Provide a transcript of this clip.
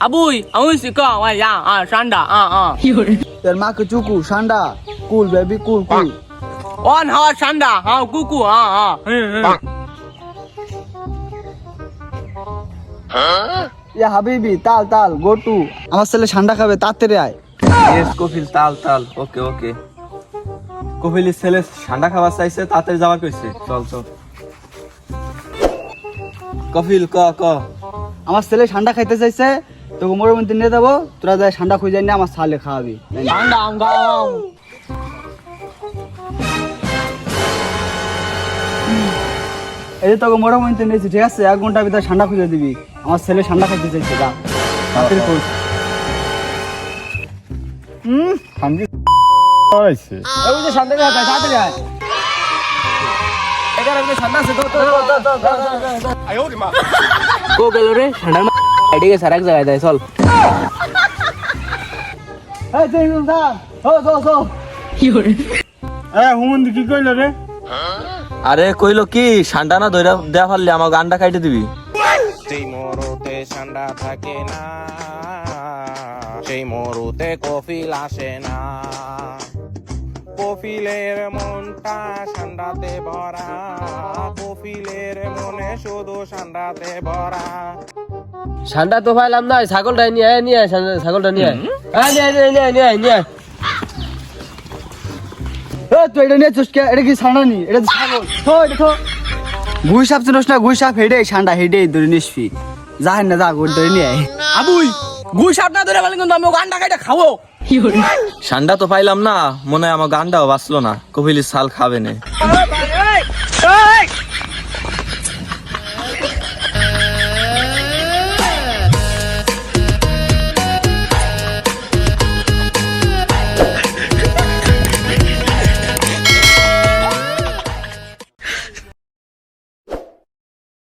আবুই শিকা ওয়া ইয়া সান্ডা তোর মাকে চুকু সান্ডা কুল বেবি কুল কুল অন হা সান্ডা কুকু ইয়া হাবিবি তাল তাল গো টু আমার ছেলে ঠান্ডা খাবে তাড়াতাড়ি আয় ইয়েস কফিল তাল তাল ওকে ওকে কফিলের ছেলে ঠান্ডা খাবার চাইছে তাড়াতাড়ি যাওয়ার কইছে চল চল কফিল ক আমার ছেলে ঠান্ডা খাইতে চাইছে তোকে মোড়ের মধ্যে নিয়ে যাবো তোরা যায় ঠান্ডা খুঁজে নিয়ে আমার ছালে খাওয়াবি সান্ডা গাও এই যে তোকে মোড়ের মধ্যে নিয়েছি ঠিক আছে 1 ঘন্টার ভিতরে ঠান্ডা খুঁজে দিবি আমার ছেলে ঠান্ডা খাইতে চাইছে যা তাড়াতাড়ি খোঁজ 감기 있어. ওই যে ঠান্ডা খাই তাড়াতাড়ি আয় এগার ভিতরে ঠান্ডা আছে কো গেল রে সান্ডার এদিকে সারাক জায়গায় দেয় চল এই যে যা ও হুমন্দি কি কইলো রে আরে কইলো কি ঠান্ডা না ধইরা দেয়া পারলে আমার গান্ডা কাইটে দিবি সেই মরুতে ঠান্ডা থাকে না সেই মরুতে কফিল আসে না কফিলের মনটা ঠান্ডাতে ভরা কফিলের মনে শুধু ঠান্ডাতে ভরা সান্ডা তো পাইলাম না ছাগলটা নিয়ে ছাগলটা নিয়ে নিয়ে তুই এটা নিয়ে চুসকে এটা কি ঠান্ডা নি এটা তো ছাগল এটা তো ঘুষ সাপ চিনস না ঘুষ সাপ হেডে ঠান্ডা হেডে ধরে নিসবি যাহেন না যা গোল ধরে নিয়ে আবুই গুই সাপ না ধরে বলেন কিন্তু আমি গান্ডা খাইটা খাবো ঠান্ডা তো পাইলাম না মনে হয় আমার গান্ডাও বাঁচলো না কফিলের ছাল খাবে না